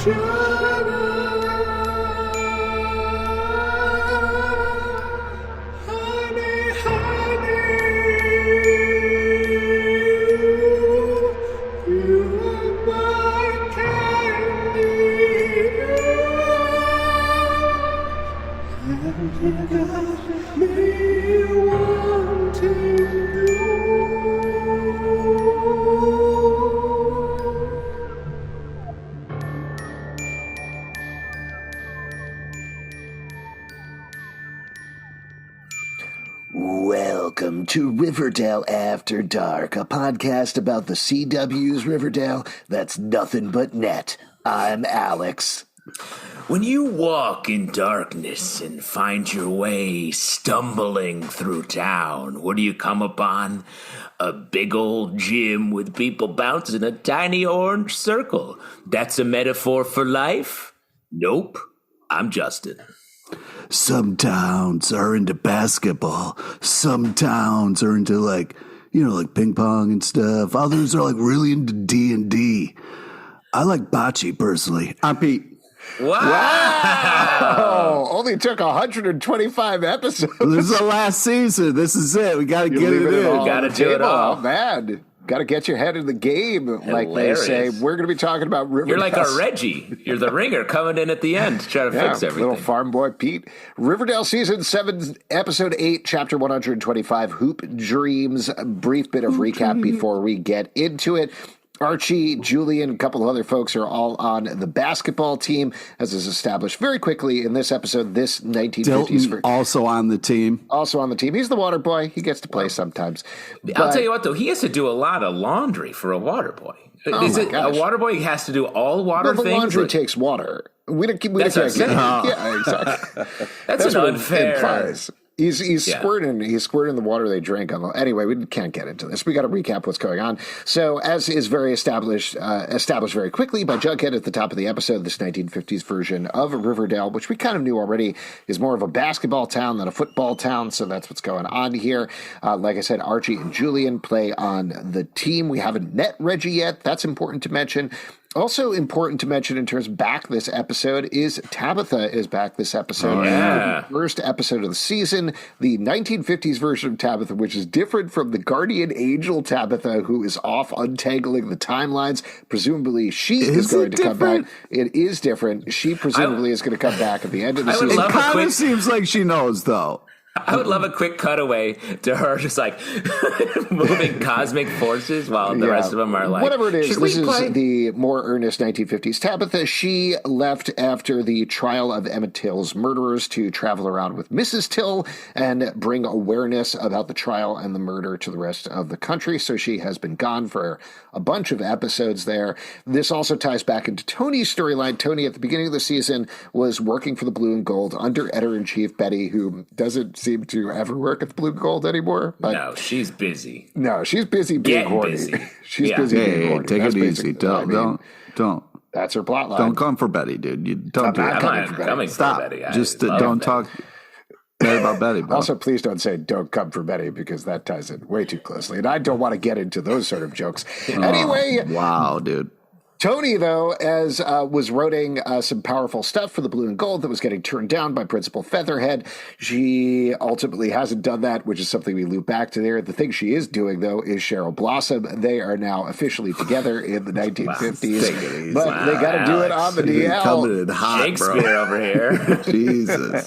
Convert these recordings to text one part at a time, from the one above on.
Welcome to Riverdale After Dark, a podcast about the CW's Riverdale that's nothing but net. I'm Alex. When you walk in darkness and find your way stumbling through town, what do you come upon? A big old gym with people bouncing a tiny orange circle. That's a metaphor for life? Nope. I'm Justin. Some towns are into basketball. Some towns are into like ping pong and stuff. Others are like really into D&D. I like bocce personally. I'm Pete. Wow! Only took 125 episodes. This is the last season. This is it. We got to get it in. Got to do it all. Oh, man. Got to get your head in the game, like they say. We're going to be talking about Riverdale. You're like a Reggie. You're the ringer coming in at the end to try to fix everything. Little farm boy Pete. Riverdale Season 7, Episode 8, Chapter 125, Hoop Dreams. A brief bit of recap before we get into it. Archie, Julian, a couple of other folks are all on the basketball team, as is established very quickly in this episode, this 1950s. Dilton also on the team. Also on the team. He's the water boy. He gets to play sometimes. I'll tell you what, though. He has to do a lot of laundry for a water boy. A water boy has to do all water things? The laundry takes water. That's what I'm saying. Yeah, exactly. That's an unfair. It implies. He's squirting the water they drink. Anyway, we can't get into this. We got to recap what's going on. So, as is very established very quickly by Jughead at the top of the episode, this 1950s version of Riverdale, which we kind of knew already, is more of a basketball town than a football town. So that's what's going on here. Like I said, Archie and Julian play on the team. We haven't met Reggie yet. That's important to mention. Also important to mention in terms of back this episode is Tabitha is back this episode. Oh, yeah. The first episode of the season, the 1950s version of Tabitha, which is different from the guardian angel Tabitha, who is off untangling the timelines. Presumably she is going to come back. It is different. She presumably is going to come back at the end of the season. It kind of seems like she knows, though. I would love a quick cutaway to her just like moving cosmic forces while the rest of them are like, whatever it is, this is the more earnest 1950s Tabitha. She left after the trial of Emmett Till's murderers to travel around with Mrs. Till and bring awareness about the trial and the murder to the rest of the country. So she has been gone for a bunch of episodes there. This also ties back into Toni's storyline. Toni, at the beginning of the season, was working for the Blue and Gold under editor-in-chief Betty, who doesn't seem to ever work at the Blue and Gold anymore. But no, she's busy. No, she's busy being horny. Busy. She's busy being horny. Take it easy. Don't. That's her plot line. Don't come for Betty, dude. You don't do it. Coming Stop. For Betty. Just don't talk bad about Betty, bro. Also, please don't say "don't come for Betty" because that ties in way too closely, and I don't want to get into those sort of jokes. Anyway, wow, dude. Toni, though, was writing some powerful stuff for the Blue and Gold that was getting turned down by Principal Featherhead. She ultimately hasn't done that, which is something we loop back to there. The thing she is doing, though, is Cheryl Blossom. They are now officially together in the 1950s. But they got to do it on the DL. Coming in hot, Shakespeare bro. over here. Jesus.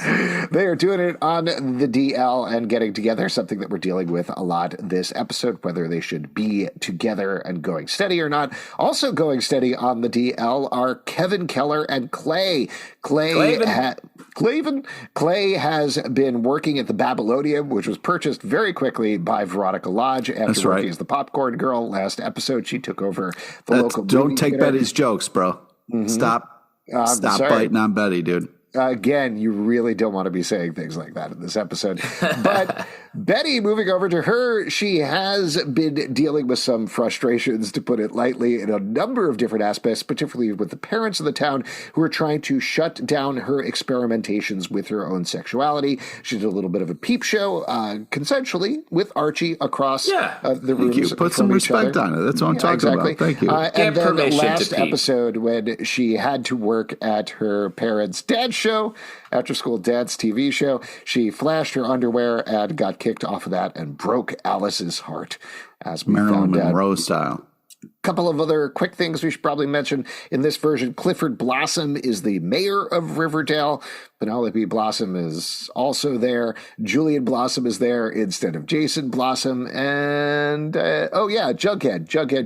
They are doing it on the DL and getting together, something that we're dealing with a lot this episode, whether they should be together and going steady or not. Also going steady on the DL are Kevin Keller and Clay. Clay has been working at the Babylonium, which was purchased very quickly by Veronica Lodge after working as the popcorn girl. Last episode, she took over the local movie Don't take theater. Betty's jokes, bro. Mm-hmm. Stop biting on Betty, dude. Again, you really don't want to be saying things like that in this episode. But Betty, moving over to her, she has been dealing with some frustrations, to put it lightly, in a number of different aspects, particularly with the parents of the town who are trying to shut down her experimentations with her own sexuality. She did a little bit of a peep show, consensually, with Archie across the rooms. Thank you. Put some respect on it. That's what I'm talking about. Thank you. And then the last episode, when she had to work at her parents' dance show, after-school dance TV show, she flashed her underwear and got kicked off of that and broke Alice's heart, as we Marilyn found out. Monroe style. Couple of other quick things we should probably mention. In this version, Clifford Blossom is the mayor of Riverdale. Penelope Blossom is also there. Julian Blossom is there instead of Jason Blossom. And, Jughead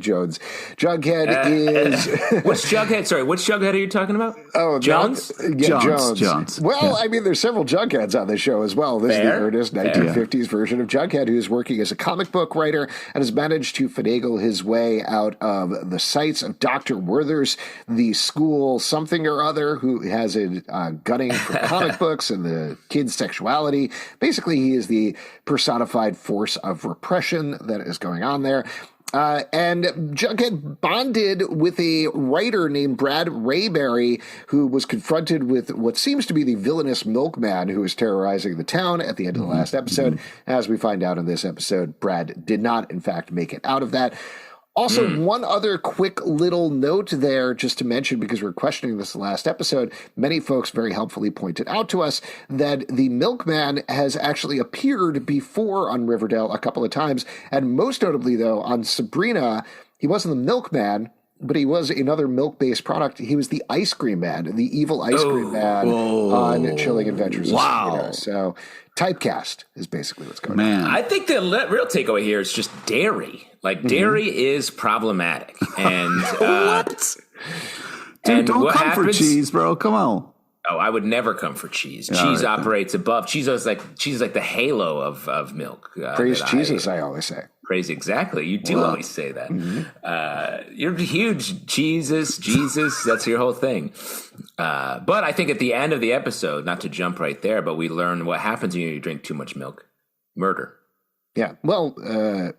Jones. Jughead is... Which Jughead? Sorry, which Jughead are you talking about? Oh, Jones? Jones. Well, I mean, there's several Jugheads on this show as well. This is the earnest 1950s version of Jughead, who's working as a comic book writer and has managed to finagle his way out of the sights of Dr. Werther's, the school something or other, who has a gunning for comic books and the kids' sexuality. Basically, he is the personified force of repression that is going on there. And Jughead bonded with a writer named Brad Rayberry, who was confronted with what seems to be the villainous milkman who is terrorizing the town at the end of the last episode. As we find out in this episode, Brad did not, in fact, make it out of that. Also, one other quick little note there, just to mention, because we were questioning this last episode, many folks very helpfully pointed out to us that the milkman has actually appeared before on Riverdale a couple of times, and most notably, though, on Sabrina, he wasn't the milkman, but he was another milk-based product. He was the ice cream man, the evil ice cream man on Chilling Adventures of Sabrina. So typecast is basically what's going on. I think the real takeaway here is just dairy. Like, dairy is problematic. And what? Dude, don't come for cheese, bro. Come on. Oh, I would never come for cheese. Cheese operates above. Cheese is like the halo of milk. Praise Jesus, I always say. Praise, exactly. You do always say that. You're huge. Jesus. That's your whole thing. But I think at the end of the episode, not to jump right there, but we learn what happens when you drink too much milk. Murder. Yeah, well,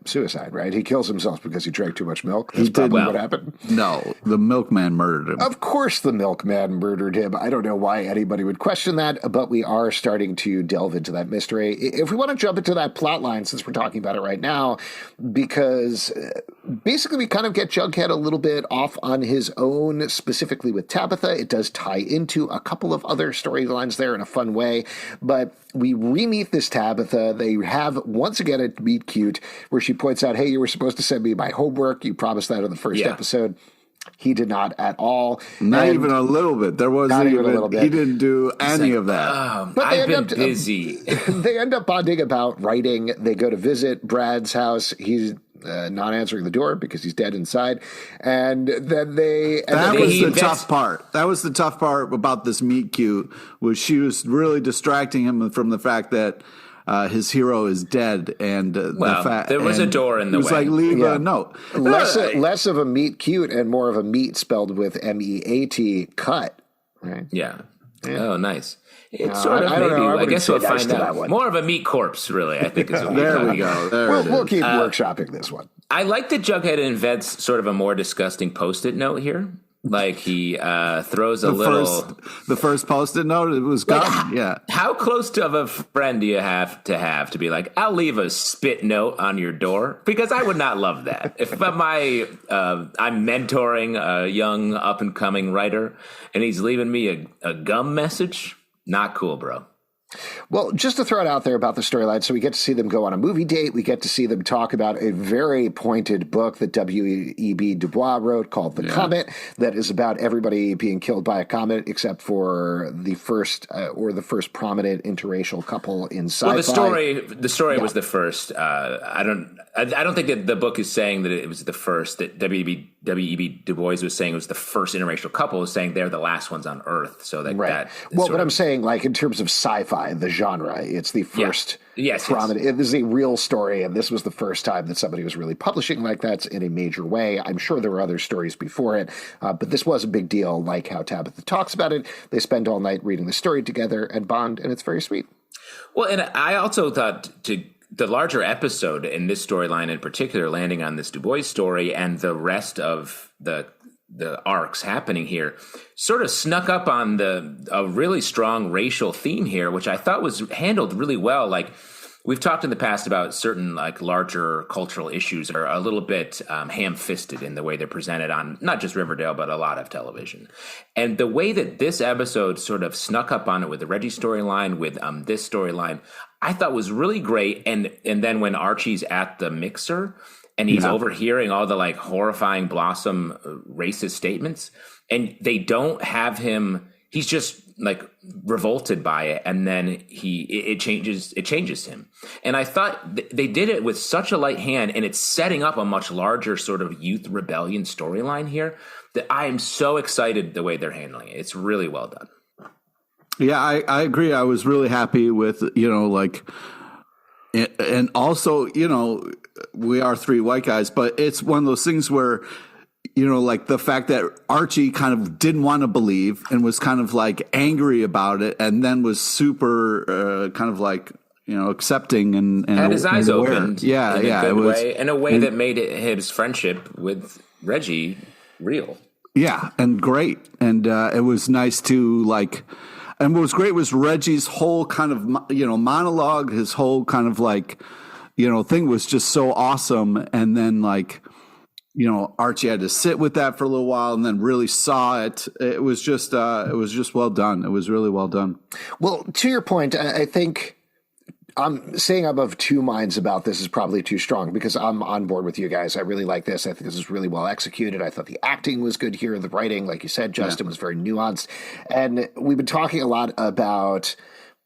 suicide, right? He kills himself because he drank too much milk. That's probably what happened. No, the milkman murdered him. Of course the milkman murdered him. I don't know why anybody would question that, but we are starting to delve into that mystery. If we want to jump into that plot line, since we're talking about it right now, because basically we kind of get Jughead a little bit off on his own, specifically with Tabitha. It does tie into a couple of other storylines there in a fun way, but we re-meet this Tabitha. They have, once again, a meet cute where she points out, hey, you were supposed to send me my homework. You promised that in the first episode. He did not at all. Not even a little bit. There wasn't even a little bit. He didn't do any of that. But I've been busy. They end up bonding about writing. They go to visit Brad's house. He's not answering the door because he's dead inside. And then that was the tough part. That was the tough part about this meet cute, was she was really distracting him from the fact that his hero is dead, and there was a door in the way. It was like, leave a note. Less of a meet cute and more of a meat spelled with MEAT, cut. Right? Yeah. Oh, nice. It's sort of, I guess we'll find out. More of a meat corpse, really, I think is what There we go. We'll keep workshopping this one. I like that Jughead invents sort of a more disgusting Post-it note here. Like he throws the first Post-it note, it was gone. How close of a friend do you have to be like, I'll leave a spit note on your door? Because I would not love that. If I'm mentoring a young up and coming writer and he's leaving me a gum message, not cool, bro. Well, just to throw it out there about the storyline, so we get to see them go on a movie date. We get to see them talk about a very pointed book that W.E.B. Du Bois wrote called The Comet, that is about everybody being killed by a comet except for the first prominent interracial couple in sci-fi. Well, the story was the first. I don't think that the book is saying that it was the first, that W.E.B. Du Bois was saying it was the first interracial couple, was saying they're the last ones on Earth. So I'm saying, like, in terms of sci-fi, the genre, it's the first prominent. Yes. This is a real story, and this was the first time that somebody was really publishing like that in a major way. I'm sure there were other stories before it, but this was a big deal, like how Tabitha talks about it. They spend all night reading the story together and bond, and it's very sweet. Well, and I also thought, to the larger episode in this storyline in particular, landing on this Du Bois story and the rest of the arcs happening here, sort of snuck up on a really strong racial theme here, which I thought was handled really well. Like, we've talked in the past about certain like larger cultural issues are a little bit ham-fisted in the way they're presented on not just Riverdale, but a lot of television. And the way that this episode sort of snuck up on it with the Reggie storyline, with this storyline, I thought was really great. And then when Archie's at the mixer and he's overhearing all the like horrifying Blossom racist statements, and they don't have him, he's just like revolted by it, and then it changes him. And I thought they did it with such a light hand, and it's setting up a much larger sort of youth rebellion storyline here that I am so excited the way they're handling it. It's really well done. Yeah, I agree. I was really happy with, like, and also, we are three white guys, but it's one of those things where, like the fact that Archie kind of didn't want to believe and was kind of like angry about it, and then was super kind of like, accepting and had his eyes aware. opened. Yeah, it was in a way that made his friendship with Reggie real. Yeah, and great. And it was nice to like. And what was great was Reggie's whole kind of, monologue, his whole kind of like, thing was just so awesome. And then like, Archie had to sit with that for a little while and then really saw it. It was just well done. It was really well done. Well, to your point, I think I'm saying I'm of two minds about this is probably too strong, because I'm on board with you guys. I really like this. I think this is really well executed. I thought the acting was good here. The writing, like you said, Justin, was very nuanced. And we've been talking a lot about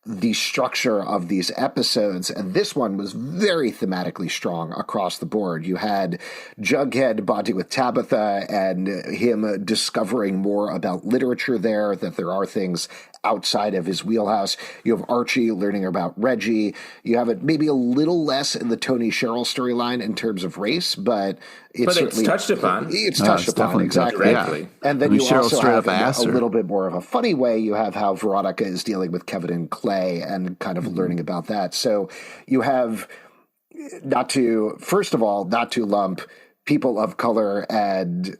the structure of these episodes, and this one was very thematically strong across the board. You had Jughead bonding with Tabitha and him discovering more about literature there, that there are things outside of his wheelhouse. You have Archie learning about Reggie. You have it maybe a little less in the Toni Cheryl storyline in terms of race, but it's touched upon. It's touched upon, exactly. Yeah. And then you also have a little bit more of a funny way. You have how Veronica is dealing with Kevin and Clay and kind of learning about that. So you have not to lump people of color and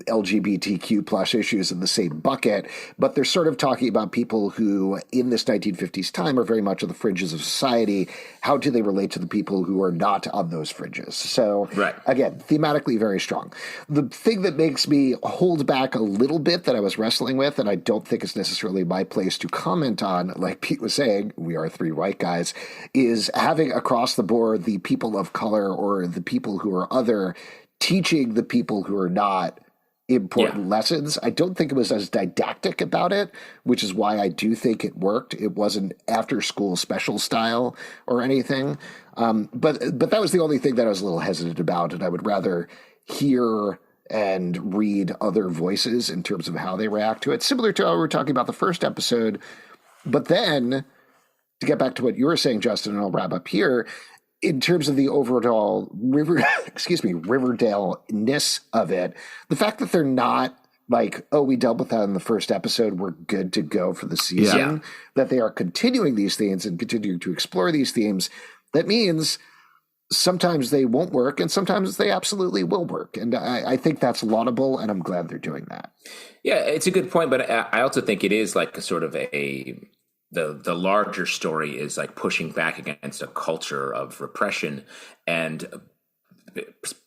LGBTQ plus issues in the same bucket, but they're sort of talking about people who in this 1950s time are very much on the fringes of society. How do they relate to the people who are not on those fringes? So again, thematically very strong. The thing that makes me hold back a little bit that I was wrestling with, and I don't think it's necessarily my place to comment on, like Pete was saying, we are three white guys, is having across the board the people of color or the people who are other teaching the people who are not important lessons. I don't think it was as didactic about it, which is why I do think it worked. It wasn't after school special style or anything. But that was the only thing that I was a little hesitant about. And I would rather hear and read other voices in terms of how they react to it, similar to how we were talking about the first episode. But then to get back to what you were saying, Justin, and I'll wrap up here, in terms of the overall Riverdale-ness of it, the fact that they're not like, oh, we dealt with that in the first episode, we're good to go for the season, that they are continuing these themes and continuing to explore these themes, that means sometimes they won't work and sometimes they absolutely will work. And I think that's laudable, and I'm glad they're doing that. Yeah, it's a good point, but I also think it is like a sort of the larger story is like pushing back against a culture of repression, and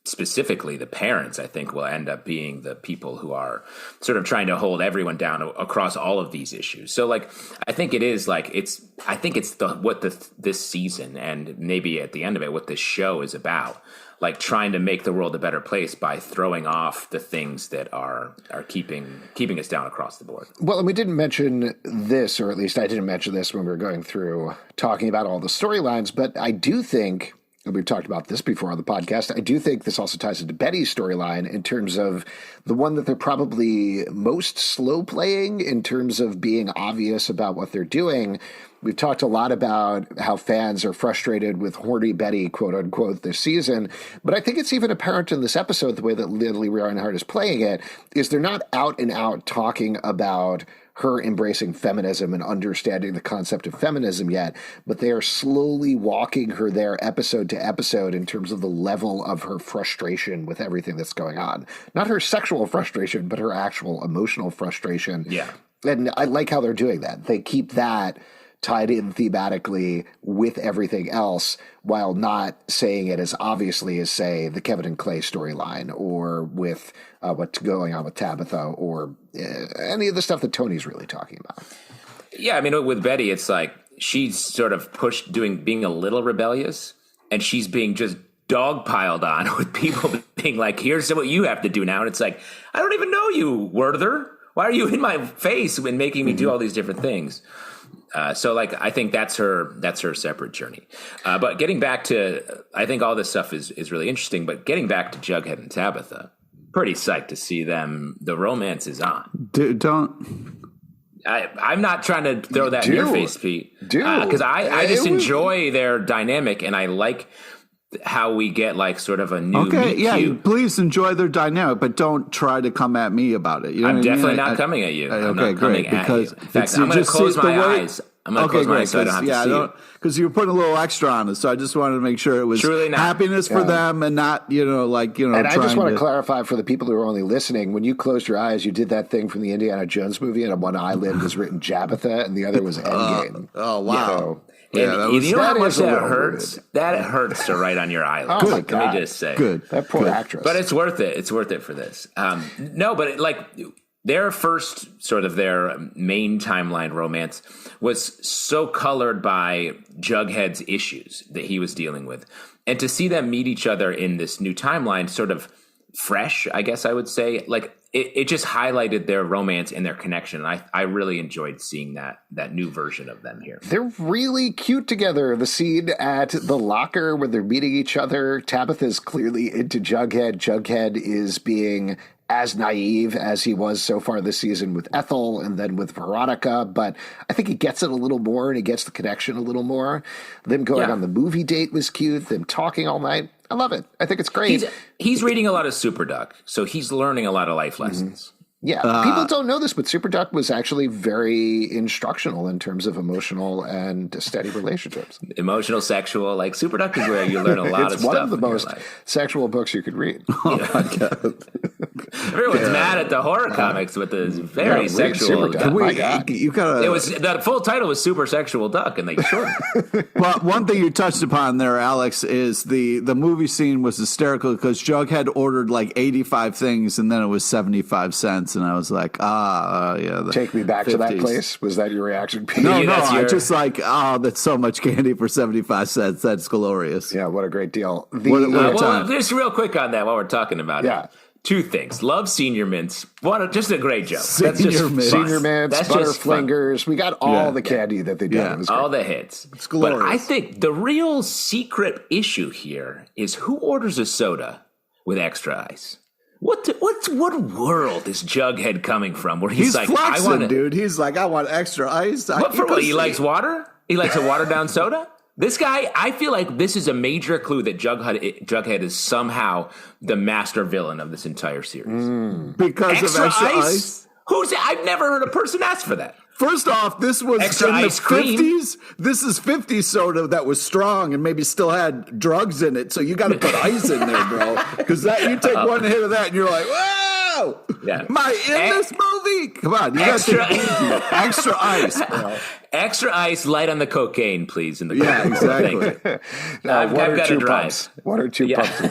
specifically the parents, I think, will end up being the people who are sort of trying to hold everyone down across all of these issues. So like, I think it is like, this season and maybe at the end of it, what this show is about, like trying to make the world a better place by throwing off the things that are keeping us down across the board. Well, and we didn't mention this, or at least I didn't mention this when we were going through talking about all the storylines, but I do think, and we've talked about this before on the podcast, I do think this also ties into Betty's storyline in terms of the one that they're probably most slow playing in terms of being obvious about what they're doing. We've talked a lot about how fans are frustrated with horny Betty, quote unquote, this season. But I think it's even apparent in this episode, the way that Lily Reinhardt is playing it, is they're not out and out talking about her embracing feminism and understanding the concept of feminism yet, but they are slowly walking her there episode to episode in terms of the level of her frustration with everything that's going on. Not her sexual frustration, but her actual emotional frustration. Yeah. And I like how they're doing that. They keep that tied in thematically with everything else while not saying it as obviously as, say, the Kevin and Clay storyline or with what's going on with Tabitha or any of the stuff that Tony's really talking about. Yeah, I mean, with Betty, it's like she's sort of pushed being a little rebellious, and she's being just dogpiled on with people being like, here's what you have to do now. And it's like, I don't even know you, Werther. Why are you in my face and making me do all these different things? So, like, I think that's her separate journey. But getting back to, I think all this stuff is really interesting. But getting back to Jughead and Tabitha, pretty psyched to see them. The romance is on. Dude, I'm not trying to throw that in your face, Pete. Because I just enjoy their dynamic, and I like how we get like sort of a new please enjoy their dynamic, but don't try to come at me about it. You know I'm definitely not coming at you. I'm not great, because in fact, I'm going to close my eyes. I'm going to close my eyes so I don't have to see it. Because you were putting a little extra on it, so I just wanted to make sure it was happiness for them and not, And I just want to clarify for the people who are only listening, when you closed your eyes, you did that thing from the Indiana Jones movie, and on one eyelid was written Jabitha, and the other was Endgame. Oh, wow. And you know how much that hurts? That hurts to write on your eyelid. Oh, my God. Let me just say. That poor actress. But it's worth it. It's worth it for this. No, but their first sort of their main timeline romance was so colored by Jughead's issues that he was dealing with. And to see them meet each other in this new timeline, sort of fresh, I guess I would say, like it just highlighted their romance and their connection. And I really enjoyed seeing that new version of them here. They're really cute together. The scene at the locker where they're meeting each other, Tabitha's clearly into Jughead. Jughead is being as naive as he was so far this season with Ethel and then with Veronica, but I think he gets it a little more and he gets the connection a little more. Them going on the movie date was cute. Them talking all night. I love it. I think it's great. He's reading a lot of Super Duck, so he's learning a lot of life lessons. Yeah, people don't know this, but Super Duck was actually very instructional in terms of emotional and steady relationships. Emotional, sexual, like Super Duck is where you learn a lot of stuff. It's one of the most sexual books you could read. Oh my God. Everyone's mad at the horror comics with the very sexual Duck. The full title was Super Sexual Duck, and they shortened it. Well, one thing you touched upon there, Alex, is the movie scene was hysterical because Jughead ordered like 85 things, and then it was 75 cents. And I was like, take me back 50s. To that place. Was that your reaction, Pete? No, I just like, that's so much candy for 75 cents. That's glorious. Yeah, what a great deal. Just real quick on that while we're talking about it. Two things. Love Senior Mints. Just a great joke. Senior Mints, Butterfingers. We got all the candy that they did. Yeah. All the hits. It's glorious. But I think the real secret issue here is who orders a soda with extra ice? What world is Jughead coming from? Where he's like, flexing, dude. He's like, I want extra ice. He likes water? He likes a watered down soda? This guy, I feel like this is a major clue that Jughead is somehow the master villain of this entire series. Because of extra ice? I've never heard a person ask for that. First off, this was extra in the ice cream. 50s. This is 50s soda that was strong and maybe still had drugs in it. So you got to put ice in there, bro. Because you take one hit of that and you're like, whoa! Yeah. Am I in this movie? Come on, you got to extra ice, bro. Extra ice, light on the cocaine, please. In the exactly. I've got to drive. Pumps. 1 or 2 pumps.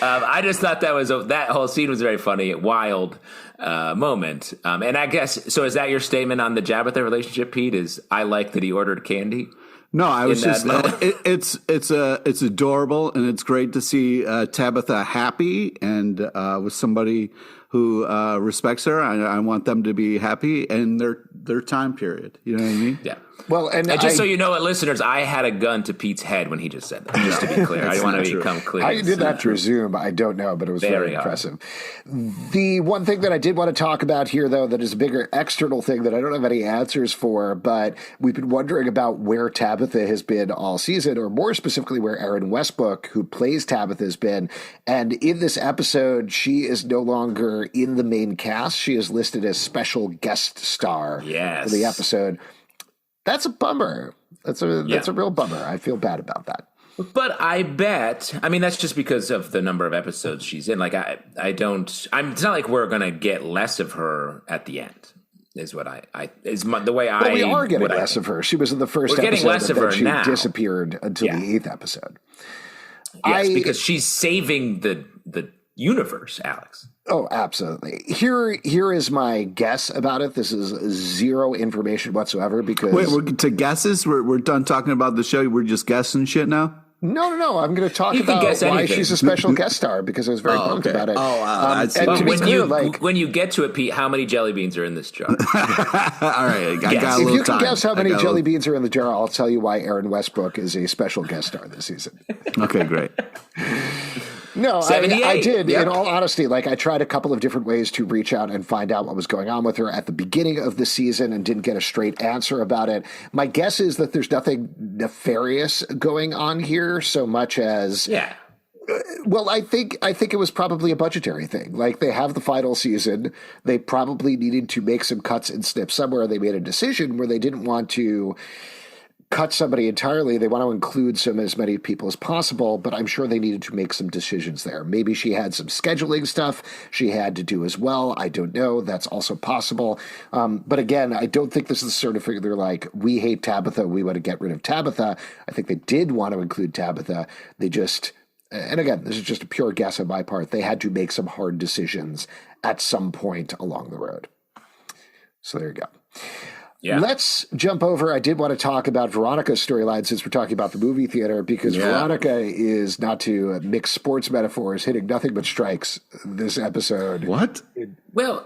I just thought that whole scene was very funny, wild moment. And I guess so. Is that your statement on the Tabitha relationship, Pete? Is I like that he ordered candy? No, I was just it's adorable, and it's great to see Tabitha happy and with somebody who respects her. I want them to be happy in their time period. You know what I mean? Yeah. Well, and just so you know, listeners, I had a gun to Pete's head when he just said that. Just to be clear, I want to become clear. How you did that through Zoom, I don't know, but it was very impressive. The one thing that I did want to talk about here, though, that is a bigger external thing that I don't have any answers for, but we've been wondering about where Tabitha has been all season, or more specifically, where Erin Westbrook, who plays Tabitha, has been. And in this episode, she is no longer longer in the main cast. She is listed as special guest star for the episode. That's a bummer. That's a real bummer. I feel bad about that. But I bet, I mean, that's just because of the number of episodes she's in. Like, it's not like we're going to get less of her at the end, is what the way I. But we are getting less of her. She was in the first episode. We're getting less of her now. She disappeared until the 8th episode. Yes, because she's saving the universe, Alex. Oh, absolutely. Here is my guess about it. This is zero information whatsoever because... Wait, we're to guesses? We're done talking about the show? We're just guessing shit now? No. I'm going to talk about why she's a special guest star because I was very pumped about it. And to be clear, when you get to it, Pete, how many jelly beans are in this jar? All right, I got a little time. If you can guess how many jelly beans are in the jar, I'll tell you why Aaron Westbrook is a special guest star this season. Okay, great. No, I did. Yep. In all honesty, like I tried a couple of different ways to reach out and find out what was going on with her at the beginning of the season and didn't get a straight answer about it. My guess is that there's nothing nefarious going on here so much as well, I think it was probably a budgetary thing. Like they have the final season. They probably needed to make some cuts and snips somewhere. They made a decision where they didn't want to cut somebody entirely. They want to include as many people as possible, but I'm sure they needed to make some decisions there. Maybe she had some scheduling stuff she had to do as well. I don't know. That's also possible. But again, I don't think this is the sort of figure they're like, we hate Tabitha, we want to get rid of Tabitha. I think they did want to include Tabitha. They just, and again, this is just a pure guess on my part, they had to make some hard decisions at some point along the road. So there you go. Yeah. Let's jump over. I did want to talk about Veronica'S storyline since we're talking about the movie theater because Veronica is, not to mix sports metaphors, hitting nothing but strikes this episode. What? Well,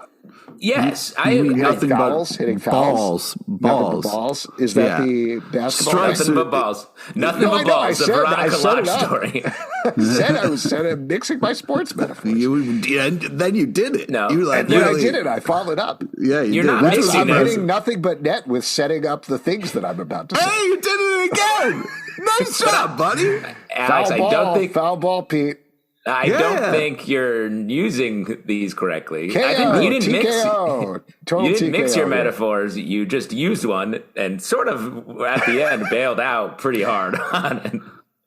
yes. Nothing but hitting fouls. Balls. Is that the basketball? Nothing but balls. Nothing but balls. The Veronica love story. I was mixing my sports metaphors. Then you did it. No. You I did it. I followed up. Yeah, you're not mixing. I'm hitting nothing but net with setting up the things that I'm about to say. Hey, you did it again. Nice job, buddy. Alex, foul ball, Pete. I don't think you're using these correctly. KO, I think you didn't mix your metaphors. You just used one and sort of at the end bailed out pretty hard on it.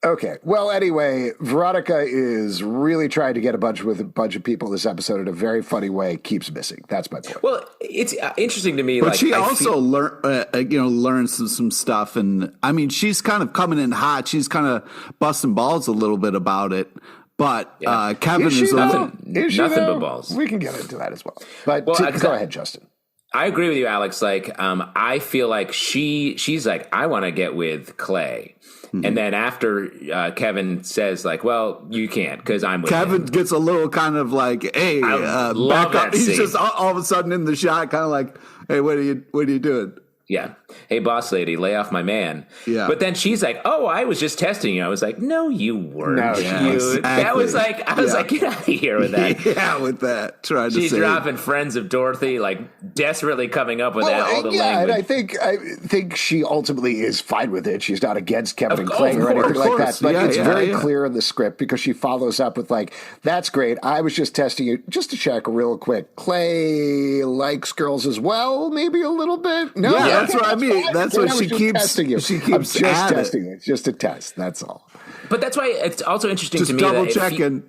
Okay. Well, anyway, Veronica is really trying to get a bunch of people this episode in a very funny way. Keeps missing. That's my point. Well, it's interesting to me. But she also learns some stuff, and I mean, she's kind of coming in hot. She's kind of busting balls a little bit about it. But Kevin is nothing but balls. We can get into that as well. But go ahead, Justin. I agree with you, Alex. Like, I feel like she's like, I want to get with Clay. Mm-hmm. And then after Kevin says, like, well, you can't because I'm with Kevin him. Gets a little kind of like, hey, back up. He's just all of a sudden in the shot, kind of like, hey, what are you doing? Yeah. Hey, boss lady, lay off my man. Yeah. But then she's like, oh, I was just testing you. I was like, no, you weren't. No, exactly. That was like, I was like, get out of here with that. Yeah, with that. She's dropping Friends of Dorothy, like desperately coming up with all the language. And I think she ultimately is fine with it. She's not against Kevin and Clay or anything like that. But it's very clear in the script because she follows up with like, that's great. I was just testing you just to check real quick. Clay likes girls as well, maybe a little bit. No, that's what I mean. That's what she keeps testing you. She keeps just testing you. It's just a test. That's all. But that's why it's also interesting to me double that checking.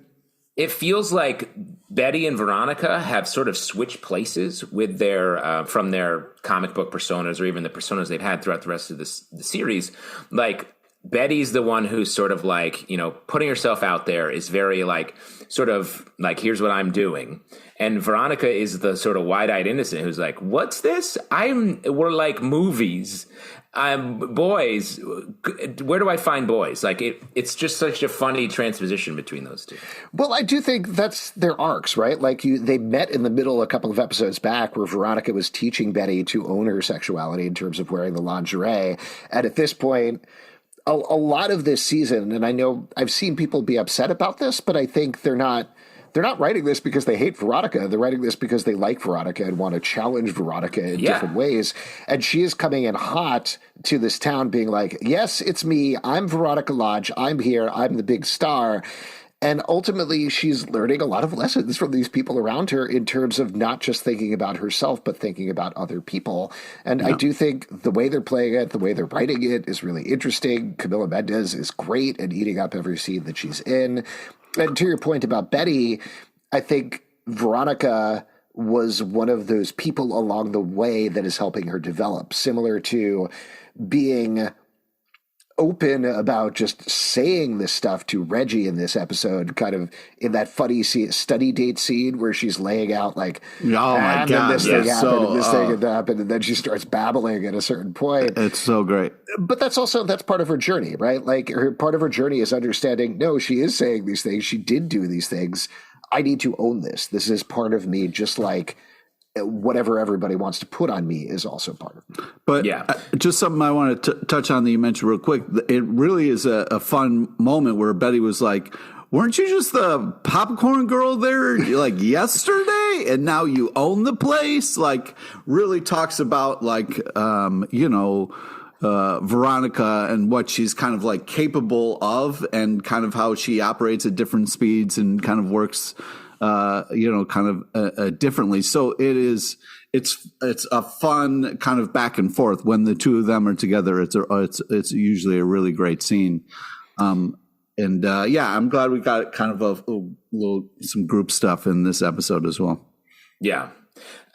It feels like Betty and Veronica have sort of switched places with their from their comic book personas or even the personas they've had throughout the rest of the series. Like Betty's the one who's sort of like, putting herself out there is very like sort of like, here's what I'm doing. And Veronica is the sort of wide-eyed innocent who's like, what's this? We're like movies. Boys, where do I find boys? Like it's just such a funny transposition between those two. Well, I do think that's their arcs, right? Like they met in the middle a couple of episodes back where Veronica was teaching Betty to own her sexuality in terms of wearing the lingerie. And at this point, a lot of this season, and I know I've seen people be upset about this, but I think they're not writing this because they hate Veronica. They're writing this because they like Veronica and want to challenge Veronica in different ways. And she is coming in hot to this town being like, yes, it's me. I'm Veronica Lodge. I'm here. I'm the big star. And ultimately, she's learning a lot of lessons from these people around her in terms of not just thinking about herself, but thinking about other people. And I do think the way they're playing it, the way they're writing it is really interesting. Camila Mendes is great at eating up every scene that she's in. And to your point about Betty, I think Veronica was one of those people along the way that is helping her develop, similar to being open about just saying this stuff to Reggie in this episode, kind of in that funny study date scene where she's laying out like, oh my God, this thing happened, and this thing had happened, and then she starts babbling at a certain point. It's so great. But that's part of her journey, right? Like part of her journey is understanding, no, she is saying these things. She did do these things. I need to own this. This is part of me, just like whatever everybody wants to put on me is also part of me. But just something I want to touch on that you mentioned real quick. It really is a fun moment where Betty was like, weren't you just the popcorn girl there like yesterday? And now you own the place? Like really talks about like, Veronica and what she's kind of like capable of and kind of how she operates at different speeds and kind of works differently. So it's a fun kind of back and forth when the two of them are together. It's usually a really great scene. I'm glad we got kind of some group stuff in this episode as well. Yeah.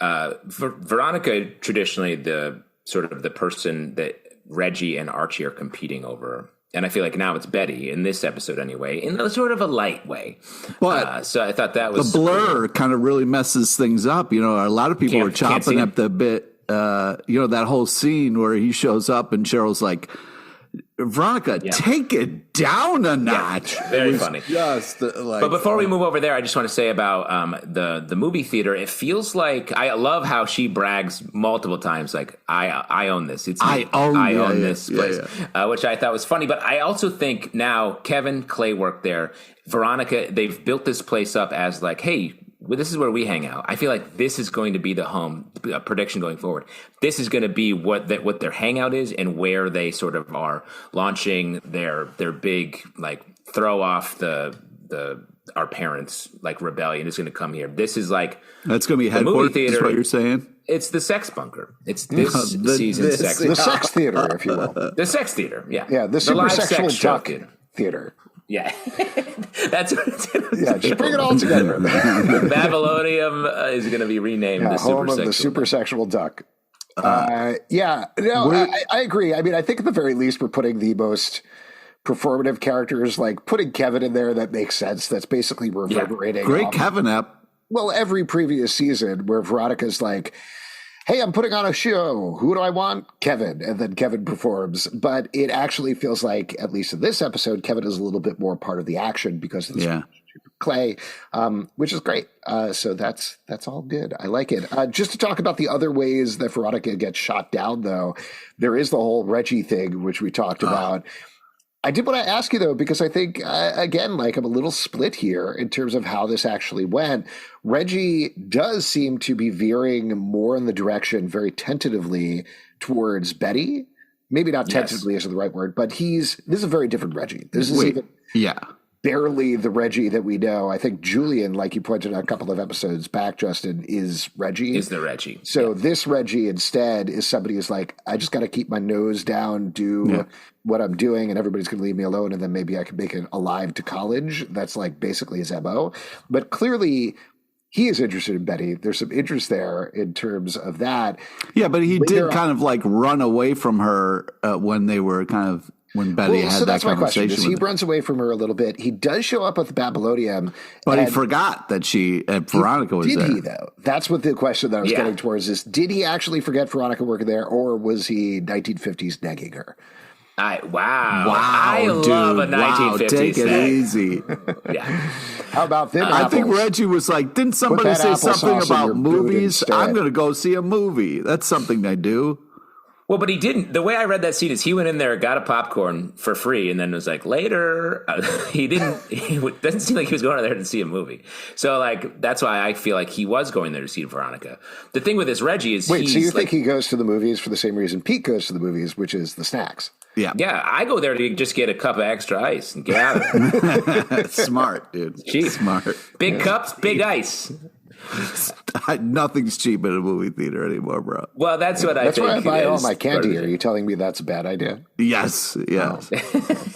Veronica, traditionally the sort of the person that Reggie and Archie are competing over. And I feel like now it's Betty in this episode anyway, in a sort of a light way. But so I thought that was the blur kind of really messes things up. You know, a lot of people were chopping up the bit. That whole scene where he shows up and Cheryl's like, Veronica, take it down a notch. Yeah, very funny. But before we move over there, I just want to say about the movie theater. It feels like I love how she brags multiple times, like I own this. It's me. I own this place, which I thought was funny. But I also think now Kevin Clay worked there. Veronica, they've built this place up as like, hey, this is where we hang out. I feel like this is going to be the home prediction going forward. This is going to be what their hangout is and where they sort of are launching their big like throw off our parents like rebellion is going to come here. This is like that's going to be headquarters. Movie theater. Is what you're saying? It's the sex bunker. It's this season's sex. The sex theater, if you will. The sex theater. Yeah. Yeah. The super sexual duck theater. Yeah, that's what it's going to be. Yeah, just bring it all together. Babylonium is going to be renamed the home of the super sexual duck. I agree. I mean, I think at the very least we're putting the most performative characters, like putting Kevin in there. That makes sense. That's basically reverberating. Great Kevin up. Well, every previous season where Veronica's like, hey, I'm putting on a show. Who do I want? Kevin. And then Kevin performs. But it actually feels like, at least in this episode, Kevin is a little bit more part of the action because of this Clay, which is great. So that's all good. I like it. Just to talk about the other ways that Veronica gets shot down, though, there is the whole Reggie thing, which we talked about. I did want to ask you, though, because I think, again, like I'm a little split here in terms of how this actually went. Reggie does seem to be veering more in the direction very tentatively towards Betty. Maybe not tentatively isn't the right word, but this is a very different Reggie. This is barely the Reggie that we know. I think Julian, like you pointed out a couple of episodes back, Justin, is Reggie. Is the Reggie. So this Reggie instead is somebody who's like, I just got to keep my nose down, do what I'm doing, and everybody's going to leave me alone, and then maybe I can make it alive to college. That's like basically his MO. But clearly he is interested in Betty. There's some interest there in terms of that. Yeah, but he did kind of like run away from her when they were kind of when Betty had that conversation. He runs away from her a little bit. He does show up at the Babylonium. But he forgot that Veronica was there. Did he, though? That's what the question that I was getting towards is, did he actually forget Veronica working there, or was he 1950s negging her? Wow, I love a 1950s take it easy. How about them I think Reggie was like, didn't somebody say something about movies? I'm going to go see a movie. That's something I do. Well, but he didn't. The way I read that scene is he went in there, got a popcorn for free, and then was like, later. He didn't. It doesn't seem like he was going there to see a movie. So, like, that's why I feel like he was going there to see Veronica. The thing with this Reggie is, wait. So you think he goes to the movies for the same reason Pete goes to the movies, which is the snacks? Yeah. Yeah, I go there to just get a cup of extra ice and get out of it. Smart, dude. Cheap. Smart. Big cups, big ice. Nothing's cheap at a movie theater anymore, bro. Well, that's what that's I think. That's why I buy all my candy. Are you telling me that's a bad idea? Yes. Yes.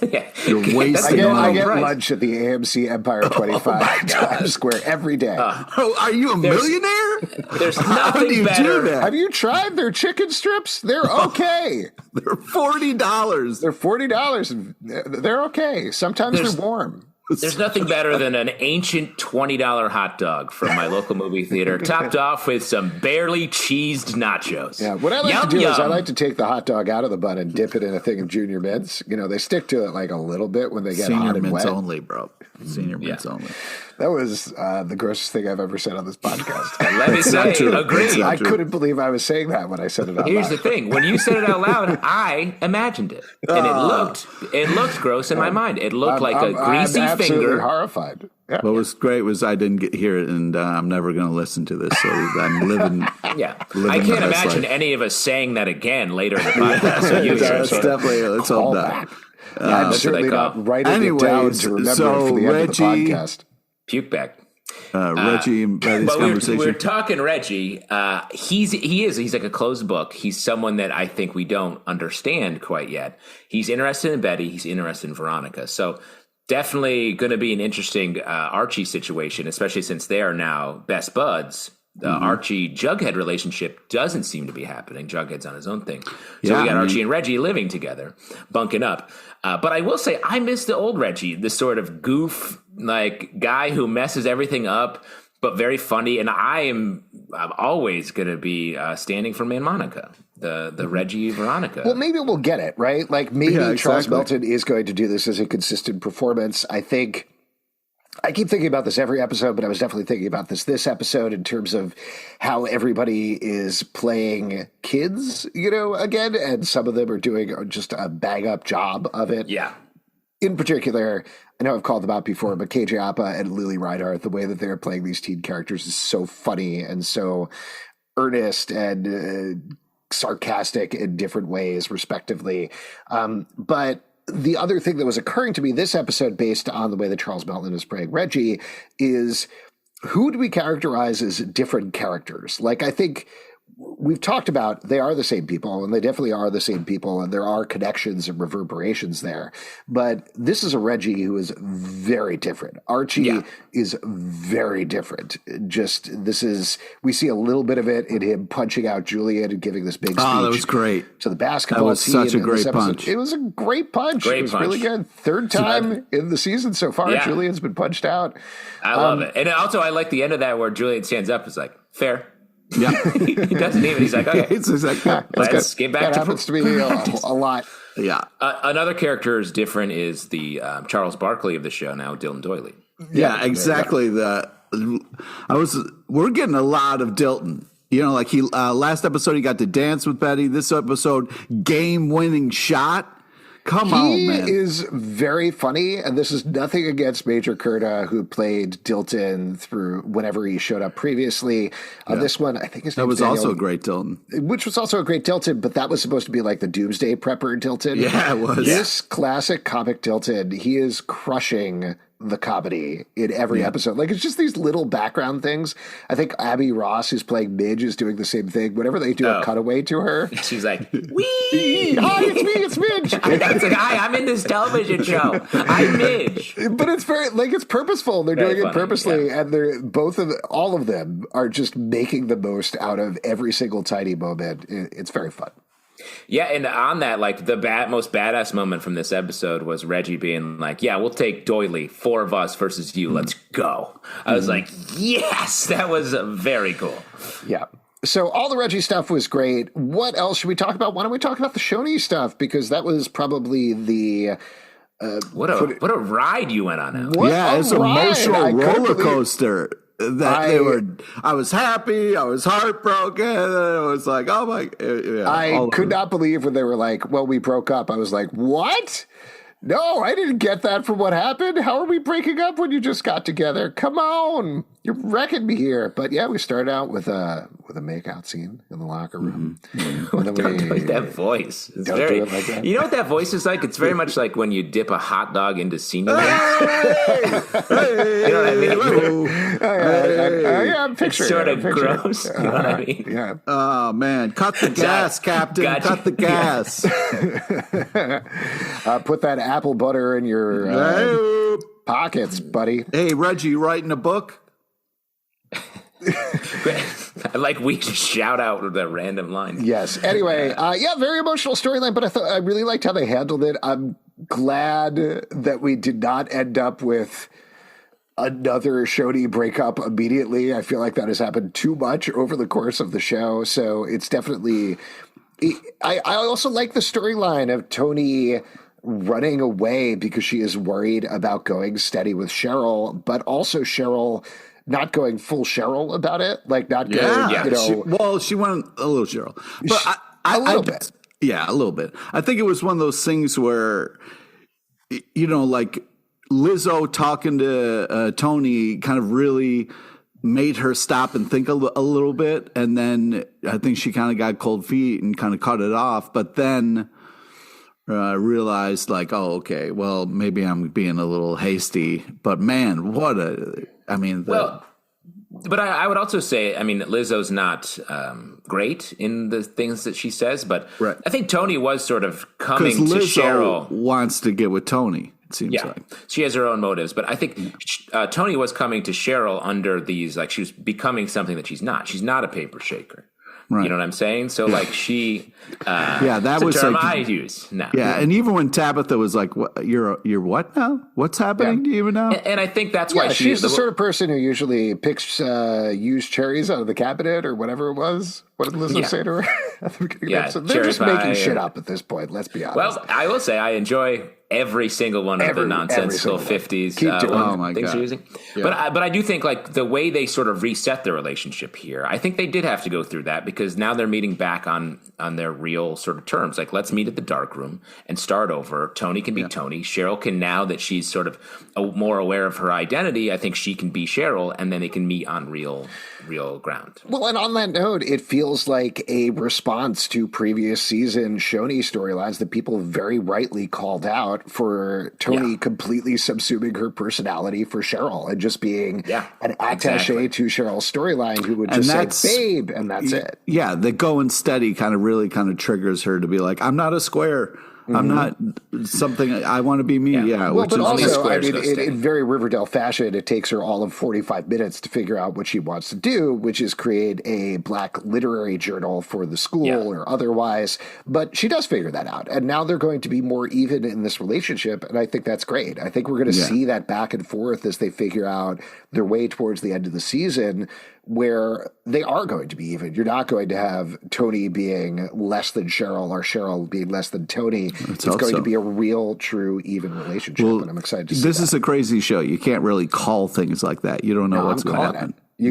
Yeah. You're wasting I get lunch at the AMC Empire 25 Times Square every day. Are you a millionaire? There's How do nothing you better. do that? Have you tried their chicken strips? They're okay. They're $40. They're $40. And they're okay. Sometimes they're warm. There's nothing better than an ancient $20 hot dog from my local movie theater, topped off with some barely cheesed nachos. Yeah, what I like to do is I like to take the hot dog out of the bun and dip it in a thing of Junior Mints. You know, they stick to it like a little bit when they get hot and wet. Senior Mints only, bro. Senior Mints only. That was the grossest thing I've ever said on this podcast. Let me say, agree. I couldn't believe I was saying that when I said it out loud. Here's the thing: when you said it out loud, I imagined it, and it looked gross in my mind. It looked like a greasy I'm absolutely finger. horrified. Yeah. What was great was I didn't hear it, and I'm never going to listen to this. So I'm living. Yeah, I can't imagine any of us saying that again later in the podcast. So you That's definitely let's hope not. I'm certainly not writing it down to remember so it for the end of the podcast. Puke back. Reggie and Betty's conversation. We're talking Reggie. He's like a closed book. He's someone that I think we don't understand quite yet. He's interested in Betty. He's interested in Veronica. So definitely going to be an interesting Archie situation, especially since they are now best buds. The Archie Jughead relationship doesn't seem to be happening. Jughead's on his own thing. So we got Archie and Reggie living together, bunking up. But I will say I miss the old Reggie, this sort of goof like guy who messes everything up, but very funny. And I'm always going to be standing for Man Monica, the Reggie Veronica. Well, maybe we'll get it, right? Like maybe Charles Melton is going to do this as a consistent performance. I keep thinking about this every episode, but I was definitely thinking about this episode in terms of how everybody is playing kids, again, and some of them are doing just a bang-up job of it. Yeah. In particular, I know I've called them out before, but KJ Apa and Lily Reinhart, the way that they're playing these teen characters is so funny and so earnest and sarcastic in different ways, respectively. But the other thing that was occurring to me this episode, based on the way that Charles Melton is playing Reggie, is who do we characterize as different characters? Like, I think we've talked about they are the same people, and they definitely are the same people, and there are connections and reverberations there. But this is a Reggie who is very different. Archie is very different. We see a little bit of it in him punching out Juliet and giving this big speech. Oh, that was great. To the basketball team. That was such a great punch. It was a great punch. It was really good. Third time in the season so far, Juliet's been punched out. I love it. And also, I like the end of that where Juliet stands up and is like, fair. Yeah, he doesn't even. He's like, okay, it's like, let's get back that to happens to me a lot. Yeah. Another character is different is the Charles Barkley of the show now, Dylan Doyley. Yeah, exactly. We're getting a lot of Dilton. Like he last episode he got to dance with Betty. This episode, game-winning shot. Come on, man. He is very funny, and this is nothing against Major Curda, who played Dilton through whenever he showed up previously. This one, I think his name was Daniel, also a great Dilton. Which was also a great Dilton, but that was supposed to be like the Doomsday Prepper Dilton. Yeah, it was. This classic comic Dilton, he is crushing the comedy in every episode. Like, it's just these little background things. I think Abby Ross, who's playing Midge, is doing the same thing. Whenever they do a cutaway to her, she's like, wee! Hi, it's Midge. It's like, hi, I'm in this television show. I'm Midge. But it's very, it's purposeful. They're doing it purposely, and they're all of them are just making the most out of every single tiny moment. It's very fun. Yeah, and on that, the most badass moment from this episode was Reggie being like, yeah, we'll take Doyley, 4 of us versus you, let's go. I was like, yes, that was very cool. Yeah. So all the Reggie stuff was great. What else should we talk about? Why don't we talk about the Shoney stuff? Because that was probably the... What a ride you went on, Al. It's an emotional roller coaster. I was happy, I was heartbroken, and I was like, oh my, yeah. I could not believe when they were like, well, we broke up. I was like, what? No, I didn't get that from what happened. How are we breaking up when you just got together? Come on. You're wrecking me here. But yeah, we started out with a makeout scene in the locker room. Mm-hmm. Don't do it that voice. It's don't do it like that. You know what that voice is like? It's very much like when you dip a hot dog into senior. Hey! You know what I mean? Yeah, I'm picturing It's sort it. of gross. You know what I mean? Yeah. Oh man, cut the gas, Captain. Gotcha. Cut the gas. Put that apple butter in your pockets, buddy. Hey, Reggie, you writing a book? Like we just shout out the random line. Yes. Anyway, yeah, very emotional storyline, but I really liked how they handled it. I'm glad that we did not end up with another Shoney breakup immediately. I feel like that has happened too much over the course of the show. So it's definitely. I also like the storyline of Toni running away because she is worried about going steady with Cheryl, but also Cheryl not going full Cheryl about it, like not going. She went a little Cheryl, but a little bit. Yeah, a little bit. I think it was one of those things where, like Lizzo talking to Toni kind of really made her stop and think a little bit, and then I think she kind of got cold feet and kind of cut it off, but then realized like, oh, okay, well, maybe I'm being a little hasty, but man, but I would also say, I mean, Lizzo's not great in the things that she says, but right. I think Toni was sort of coming to Lizzo Cheryl. Wants to get with Toni. Seems like she has her own motives, but I think Toni was coming to Cheryl under these, like she was becoming something that she's not. She's not a paper shaker. Right. You know what I'm saying? So like she, that was a term like, I use now. Yeah, and even when Tabitha was like, what, "You're what now? What's happening to you now?" And I think that's why she's the sort of person who usually picks used cherries out of the cabinet or whatever it was. What did Lizzo say to her at the beginning? Yeah, they're just making shit up at this point. Let's be honest. Well, I will say I enjoy every single one of the nonsensical 50s things you're using. Yeah. But I do think like the way they sort of reset their relationship here, I think they did have to go through that because now they're meeting back on their real sort of terms. Like, let's meet at the dark room and start over. Toni can be Toni. Cheryl can, now that she's sort of more aware of her identity, I think she can be Cheryl, and then they can meet on real ground. Well, and on that note, it feels like a response to previous season Shoney storylines that people very rightly called out for Toni completely subsuming her personality for Cheryl and just being an attaché to Cheryl's storyline who would just say, babe, and that's it. Yeah, the going steady kind of really kind of triggers her to be like, I'm not a square. I'm not something. I want to be me. Yeah. Well, but also, I mean, in very Riverdale fashion, it takes her all of 45 minutes to figure out what she wants to do, which is create a Black literary journal for the school or otherwise. But she does figure that out. And now they're going to be more even in this relationship. And I think that's great. I think we're going to see that back and forth as they figure out their way towards the end of the season, where they are going to be even. You're not going to have Toni being less than Cheryl or Cheryl being less than Toni. It's going to be a real, true, even relationship, and I'm excited to see this is a crazy show. You can't really call things like that. You don't know what's going to happen. We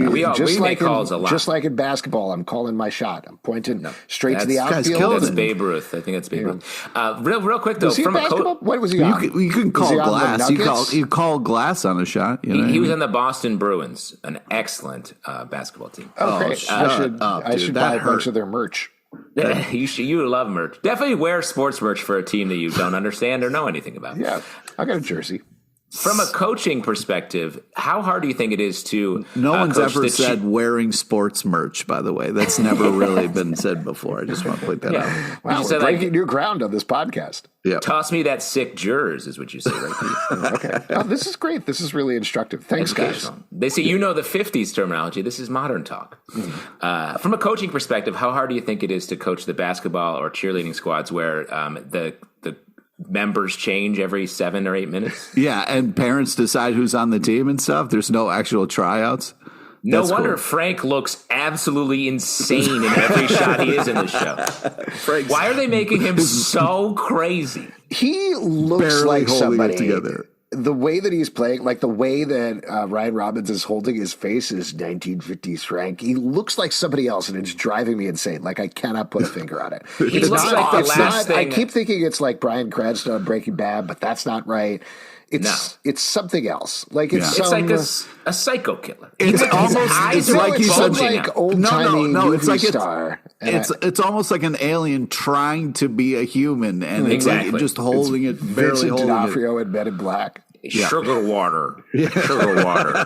make calls a lot. Just like in basketball, I'm calling my shot. I'm pointing straight to the outfield. That's Babe Ruth. I think that's Babe Ruth. Real quick, though. Was he from basketball? What was he on? You can call glass. You call glass on a shot. He was on the Boston Bruins, an excellent basketball team. Oh, great. I should buy a bunch of their merch. Yeah, you love merch. Definitely wear sports merch for a team that you don't understand or know anything about. Yeah, I got a jersey. From a coaching perspective, how hard do you think it is to No one's ever said wearing sports merch, by the way. That's never really been said before. I just want to point that out. Wow, we're breaking new ground on this podcast. Yeah. Toss me that sick jurors is what you say, right? Okay. Oh, this is great. This is really instructive. Thanks, guys. They say the 50s terminology. This is modern talk. From a coaching perspective, how hard do you think it is to coach the basketball or cheerleading squads where the members change every 7 or 8 minutes? Yeah, and parents decide who's on the team and stuff. There's no actual tryouts. No wonder Frank looks absolutely insane in every shot he is in the show. Why are they making him so crazy? He looks barely like holding somebody. It together. the way that he's playing, like the way that Ryan Robbins is holding his face is 1950s Frank. He looks like somebody else, and it's driving me insane. Like I cannot put a finger on it. He looks like the last thing. I keep thinking it's like Bryan Cranston on Breaking Bad, but that's not right. It's something else. Like it's like a psycho killer. It's like he's like old-timey it's like star. It's almost like an alien trying to be a human, and it's like just holding it, barely holding D'Onofrio in Men in Black. Sugar water. Sugar water.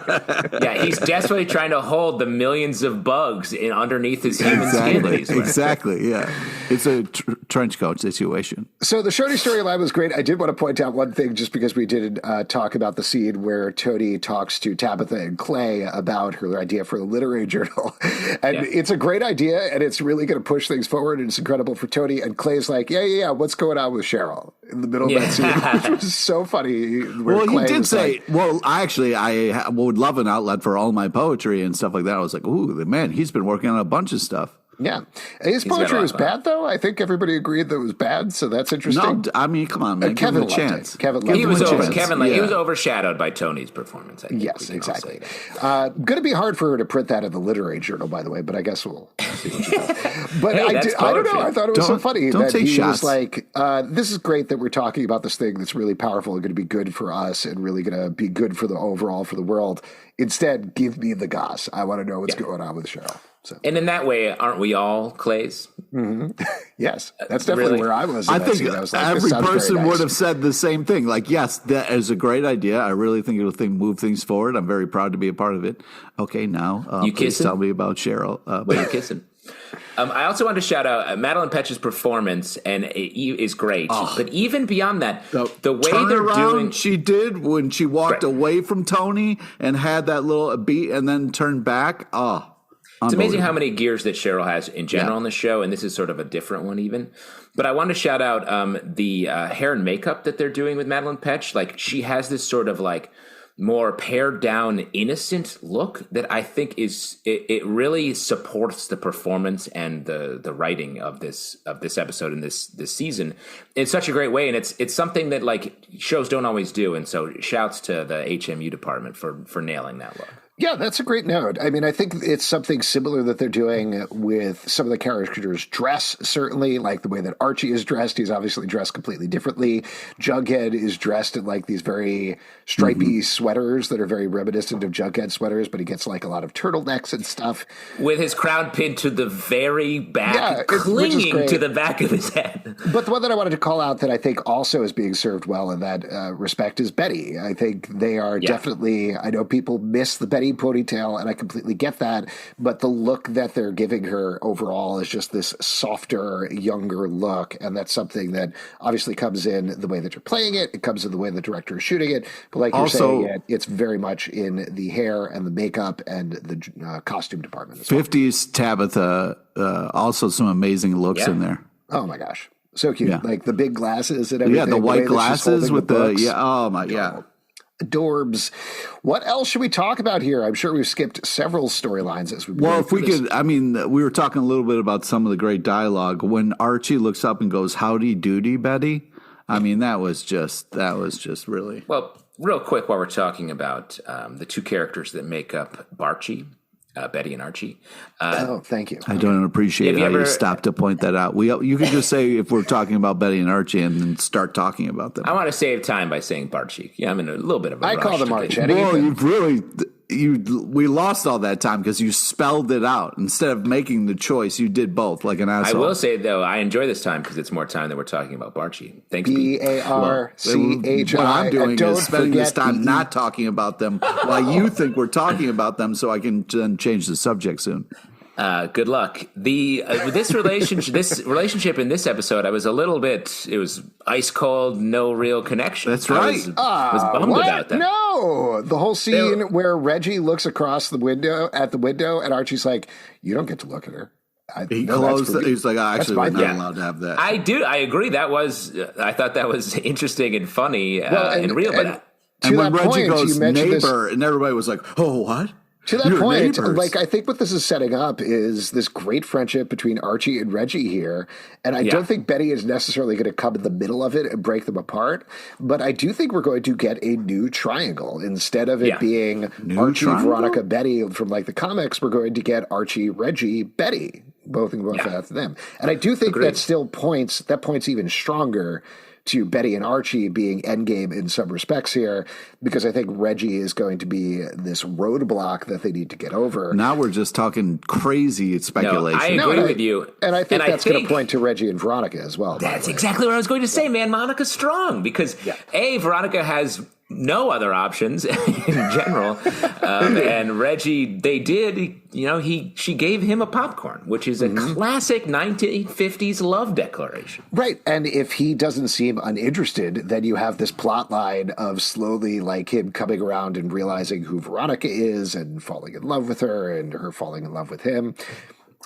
Yeah, he's desperately trying to hold the millions of bugs underneath his human skin that he's wearing. Exactly, yeah. It's a trench coat situation. So the Shoney storyline was great. I did want to point out one thing, just because we didn't talk about the scene where Toni talks to Tabitha and Clay about her idea for the literary journal. And it's a great idea, and it's really going to push things forward, and it's incredible for Toni. And Clay's like, yeah, what's going on with Cheryl? In the middle of that scene, which was so funny. Well, he did say, I would love an outlet for all my poetry and stuff like that. I was like, ooh, man, he's been working on a bunch of stuff. Yeah. His poetry was bad, though. I think everybody agreed that it was bad, so that's interesting. No, I mean, come on, man. Kevin give him a chance. He was overshadowed by Toni's performance, I think. Yes, exactly. Going to be hard for her to print that in the literary journal, by the way, but I guess we'll see what she does. But I don't know. I thought it was so funny that he was like, this is great that we're talking about this thing that's really powerful and going to be good for us and really going to be good for the overall for the world. Instead, give me the goss. I want to know what's going on with Cheryl. So. And in that way, aren't we all Clays? Mm-hmm. Yes, that's definitely where I was. I think every person would have said the same thing. Like, yes, that is a great idea. I really think it'll move things forward. I'm very proud to be a part of it. Okay, now please tell me about Cheryl. What are you kissing? I also want to shout out Madeline Petch'S performance, and it is great. But even beyond that, the way they're doing, she did when she walked away from Toni and had that little beat, and then turned back. It's amazing how many gears that Cheryl has in general on the show, and this is sort of a different one even. But I want to shout out the hair and makeup that they're doing with Madeline Petch. Like, she has this sort of like more pared down, innocent look that I think it really supports the performance and the writing of this episode and this season in such a great way. And it's something that like shows don't always do. And so shouts to the HMU department for nailing that look. Yeah, that's a great note. I mean, I think it's something similar that they're doing with some of the characters' dress, certainly, like the way that Archie is dressed. He's obviously dressed completely differently. Jughead is dressed in like these very stripy sweaters that are very reminiscent of Jughead sweaters, but he gets like a lot of turtlenecks and stuff. With his crown pinned to the very back, clinging to the back of his head. But the one that I wanted to call out that I think also is being served well in that respect is Betty. I think they are definitely, I know people miss the Betty ponytail, and I completely get that, but the look that they're giving her overall is just this softer, younger look, and that's something that obviously comes in the way that you're playing it, it comes in the way the director is shooting it, but like you're saying, it's very much in the hair and the makeup and the costume department as well. 50s Tabitha, also some amazing looks in there. Oh my gosh, so cute. Like the big glasses and everything. Yeah, the white glasses with the Adorbs. What else should we talk about here? I'm sure we've skipped several storylines as we. Well, if we could, I mean, we were talking a little bit about some of the great dialogue when Archie looks up and goes, "Howdy doody, Betty." I mean, that was just really well. Real quick, while we're talking about the two characters that make up Barchi. Betty and Archie. Thank you. I don't appreciate how you stopped to point that out. You could just say if we're talking about Betty and Archie and then start talking about them. I want to save time by saying Barchi. Yeah, I'm in a little bit of a rush. I call them Archetti. Well, we lost all that time because you spelled it out. Instead of making the choice, you did both like an asshole. I will say, though, I enjoy this time because it's more time that we're talking about Barchi. Thanks, Barchi. What I'm doing is spending this time not talking about them while you think we're talking about them so I can then change the subject soon. Good luck. This relationship in this episode, I was a little bit. It was ice cold, no real connection. That's right. I was bummed about that. No, the whole scene where Reggie looks across the window and Archie's like, "You don't get to look at her." He's like, actually, we're not allowed to have that. I agree. I thought that was interesting and funny and real. And when Reggie goes neighbor, and everybody was like, "Oh, what?" To that point, neighbors. like, I think what this is setting up is this great friendship between Archie and Reggie here. And I don't think Betty is necessarily going to come in the middle of it and break them apart. But I do think we're going to get a new triangle. Instead of it being Archie, Veronica, Betty from like the comics, we're going to get Archie, Reggie, Betty, both and both after them. And I do think that points even stronger to Betty and Archie being endgame in some respects here, because I think Reggie is going to be this roadblock that they need to get over. Now we're just talking crazy speculation. No, I agree with you. And I think that's going to point to Reggie and Veronica as well. That's exactly what I was going to say, man. Monica's strong because, Veronica has no other options in general. And Reggie, she gave him a popcorn, which is a classic 1950s love declaration. Right. And if he doesn't seem uninterested, then you have this plot line of slowly like him coming around and realizing who Veronica is and falling in love with her and her falling in love with him.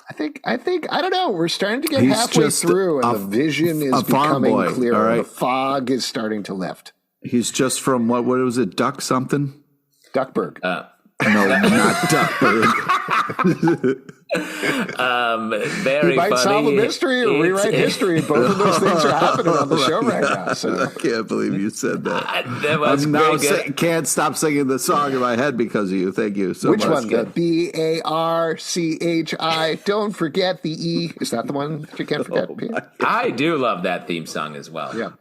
I think, I don't know. We're starting to get halfway through and the vision is becoming clearer. Right. The fog is starting to lift. He's just from what was it? Duck something? Duckburg. No, not Duckburg. Very he might funny. solve a mystery or rewrite history. Both of those things are happening on the show right now. So. I can't believe you said that. That was can't stop singing the song in my head because of you. Thank you so much. Which one? The BARCHI. Don't forget the E. Is that the one that you can't forget? I do love that theme song as well. Yeah.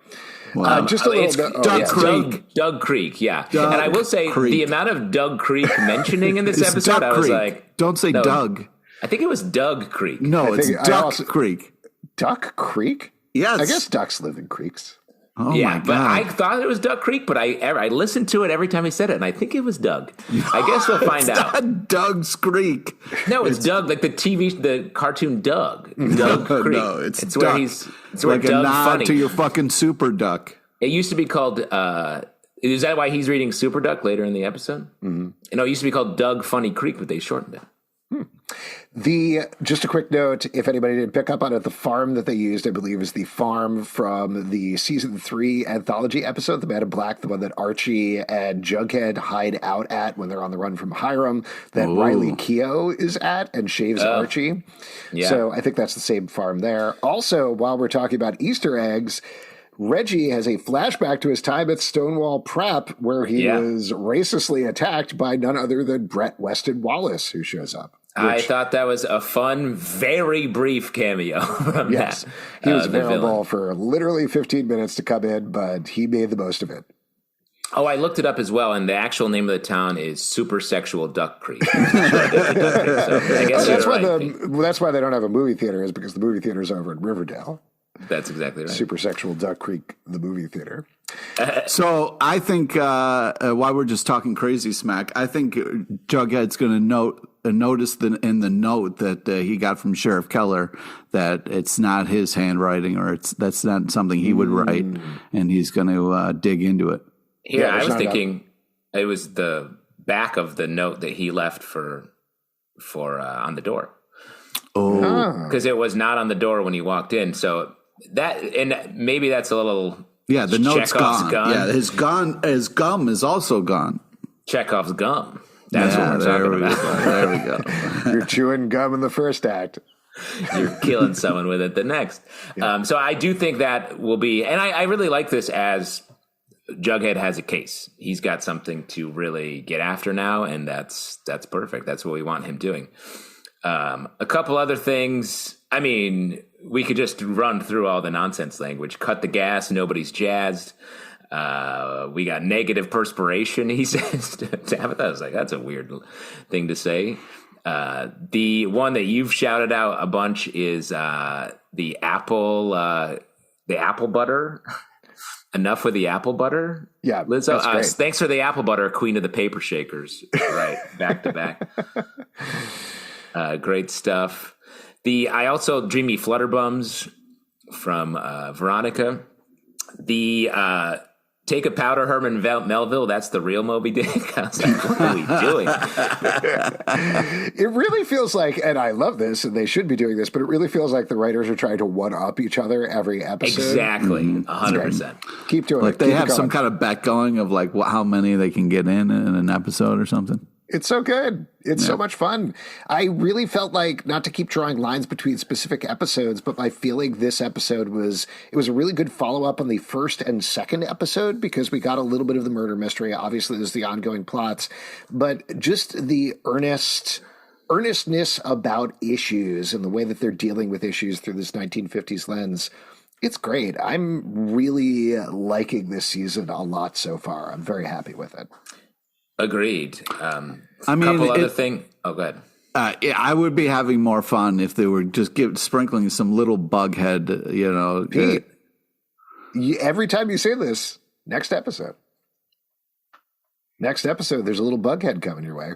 Wow. Just a little bit. Doug Creek, yeah. And I will say the amount of Doug Creek mentioning in this episode, I was like... Don't say Doug. I think it was Doug Creek. No, it's Duck Creek. Duck Creek? Yes. I guess ducks live in creeks. Oh my God. But I thought it was Duck Creek, but I listened to it every time he said it, and I think it was Doug. I guess we'll find out. Not Doug's Creek. No, it's Doug, like the cartoon Doug. Doug Creek. No, it's Duck. Where it's like where a nod Funny. to your fucking Super Duck. It used to be called. Is that why he's reading Super Duck later in the episode? Mm-hmm. No, it used to be called Doug Funny Creek, but they shortened it. Just a quick note, if anybody didn't pick up on it, the farm that they used, I believe, is the farm from the season 3 anthology episode, The Man in Black, the one that Archie and Jughead hide out at when they're on the run from Hiram, that Riley Keough is at and shaves Archie. Yeah. So I think that's the same farm there. Also, while we're talking about Easter eggs, Reggie has a flashback to his time at Stonewall Prep where he was racistly attacked by none other than Brett Weston Wallace, who shows up. I thought that was a fun, very brief cameo from that. He was available for literally 15 minutes to come in, but he made the most of it. Oh, I looked it up as well, and the actual name of the town is Super Sexual Duck Creek. That's why they don't have a movie theater, is because the movie theater is over in Riverdale. That's exactly right. Super Sexual Duck Creek, the movie theater. So I think while we're just talking crazy smack, I think Jughead's going to notice in the note that he got from Sheriff Keller that it's not his handwriting or that's not something he would write, and he's going to dig into it. Yeah, I was thinking it was the back of the note that he left for on the door. Oh, because it was not on the door when he walked in. So that, and maybe that's a little. Yeah, the note's gone. Gun. Yeah, his gum is also gone. Chekhov's gum. That's what we're talking about. There we go. You're chewing gum in the first act. You're killing someone with it the next. Yeah. So I do think that will be, and I really like this as Jughead has a case. He's got something to really get after now, and that's perfect. That's what we want him doing. A couple other things. I mean, we could just run through all the nonsense language. Cut the gas. Nobody's jazzed. We got negative perspiration, he says to Tabitha. I was like, that's a weird thing to say. The one that you've shouted out a bunch is the apple butter. Enough with the apple butter. Yeah, Lizzo. Thanks for the apple butter, queen of the paper shakers. Right, back to back. Great stuff. I also Dreamy Flutterbums from Veronica. The Take a Powder, Herman Melville. That's the real Moby Dick. I was like, what are we doing? It really feels like, and I love this, and they should be doing this, but it really feels like the writers are trying to one-up each other every episode. Exactly, 100%. Keep doing it. Like they have some kind of bet going of like how many they can get in an episode or something. It's so good. It's so much fun. I really felt like, not to keep drawing lines between specific episodes, but my feeling this episode was a really good follow-up on the first and second episode, because we got a little bit of the murder mystery. Obviously, there's the ongoing plots, but just the earnestness about issues and the way that they're dealing with issues through this 1950s lens. It's great. I'm really liking this season a lot so far. I'm very happy with it. Agreed. I mean, couple other thing. Oh, go ahead. I would be having more fun if they were just sprinkling some little bughead, Pete, every time you say this, next episode, there's a little bughead coming your way.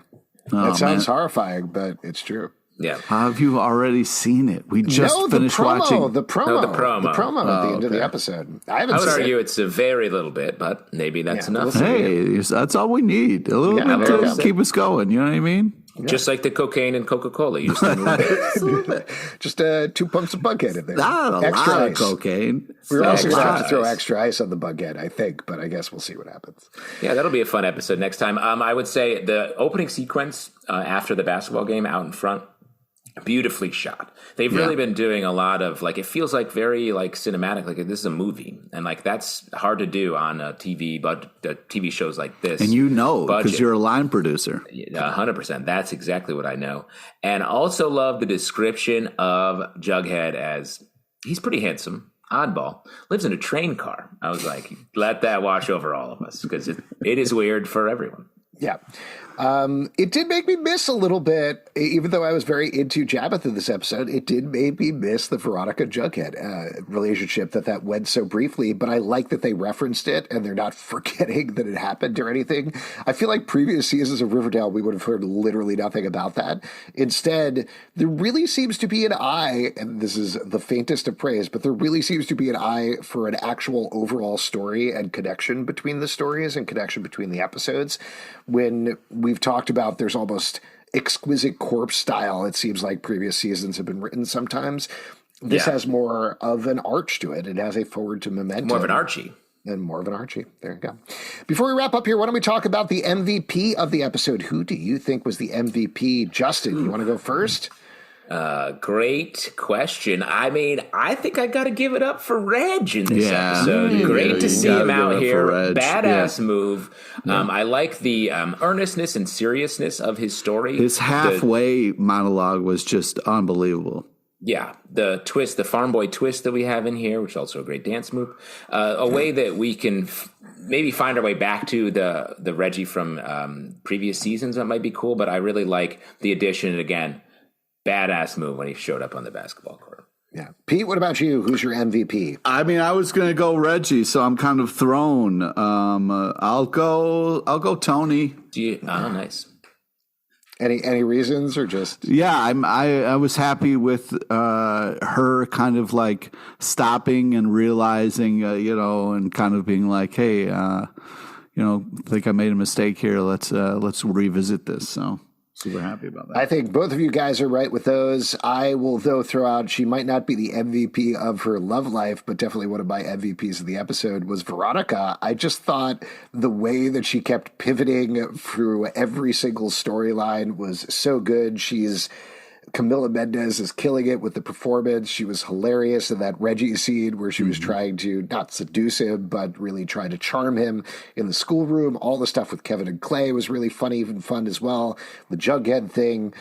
That sounds horrifying, but it's true. Yeah. How have you already seen it? We just finished watching the promo at the end of the episode. I would argue it's a very little bit, but maybe that's enough. Hey, that's all we need. A little bit to keep us going. You know what I mean? Yeah. Just like the cocaine and Coca-Cola. You just need a little bit. Just 2 pumps of Bughead in there. Not extra lot of cocaine. We're also going to have to throw extra ice on the Bughead, I think, but I guess we'll see what happens. Yeah, that'll be a fun episode next time. I would say the opening sequence after the basketball game out in front, beautifully shot. They've really been doing a lot of, like, it feels like very, like, cinematic, like this is a movie, and like that's hard to do on a TV, but TV shows like this. And because you're a line producer. 100%. That's exactly what I know. And also love the description of Jughead as he's pretty handsome, oddball, lives in a train car. I was like, let that wash over all of us, because it is weird for everyone. Yeah. It did make me miss a little bit, even though I was very into Tabitha this episode, it did make me miss the Veronica Jughead relationship that went so briefly, but I like that they referenced it and they're not forgetting that it happened or anything. I feel like previous seasons of Riverdale, we would have heard literally nothing about that. Instead, there really seems to be an eye, and this is the faintest of praise, but there really seems to be an eye for an actual overall story and connection between the stories and connection between the episodes. When we've talked about there's almost exquisite corpse style, it seems like previous seasons have been written sometimes. This has more of an arch to it. It has a forward to momentum. More of an Archie. And more of an Archie. There you go. Before we wrap up here, why don't we talk about the MVP of the episode? Who do you think was the MVP? Justin, you want to go first? Great question. I mean, I think I got to give it up for Reg in this episode. Great to see him out here. Badass move. I like the earnestness and seriousness of his story. His halfway monologue was just unbelievable. Yeah, the twist, the farm boy twist that we have in here, which is also a great dance move. A way that we can maybe find our way back to the Reggie from previous seasons. That might be cool, but I really like the addition again. Badass move when he showed up on the basketball court. Yeah. Pete, what about you? Who's your MVP? I mean, I was going to go Reggie, so I'm kind of thrown. I'll go Toni. Nice. Any reasons or just? Yeah, I was happy with her kind of like stopping and realizing, and kind of being like, hey, think I made a mistake here. Let's revisit this. So. Super happy about that. I think both of you guys are right with those. I will, though, throw out, she might not be the MVP of her love life, but definitely one of my MVPs of the episode was Veronica. I just thought the way that she kept pivoting through every single storyline was so good. Camila Mendez is killing it with the performance. She was hilarious in that Reggie scene where she was trying to not seduce him, but really try to charm him in the schoolroom. All the stuff with Kevin and Clay was really funny, even fun as well. The Jughead thing,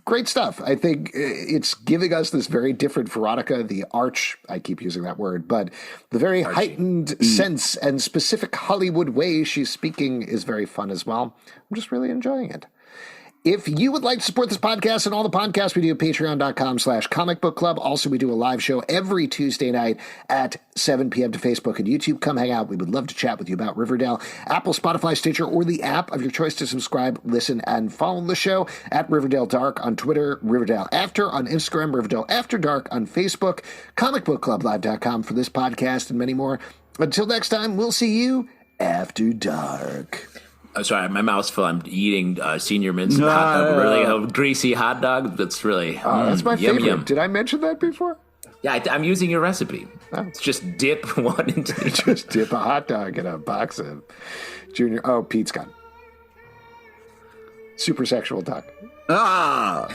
great stuff. I think it's giving us this very different Veronica, the arch, I keep using that word, but the very heightened sense and specific Hollywood way she's speaking is very fun as well. I'm just really enjoying it. If you would like to support this podcast and all the podcasts we do, patreon.com/Comic Book Club. Also, we do a live show every Tuesday night at 7 p.m. to Facebook and YouTube. Come hang out. We would love to chat with you about Riverdale. Apple, Spotify, Stitcher, or the app of your choice to subscribe, listen, and follow the show at Riverdale Dark on Twitter, Riverdale After on Instagram, Riverdale After Dark on Facebook, comicbookclublive.com for this podcast and many more. Until next time, we'll see you after dark. Sorry, my mouth's full. I'm eating Senior Mince hot dog, really a greasy hot dog. That's really that's my favorite. Yum. Did I mention that before? Yeah, I'm using your recipe. Oh. It's just dip one into the other. Just dip a hot dog in a box of Junior. Oh, Pete's gone. Super sexual talk. Ah!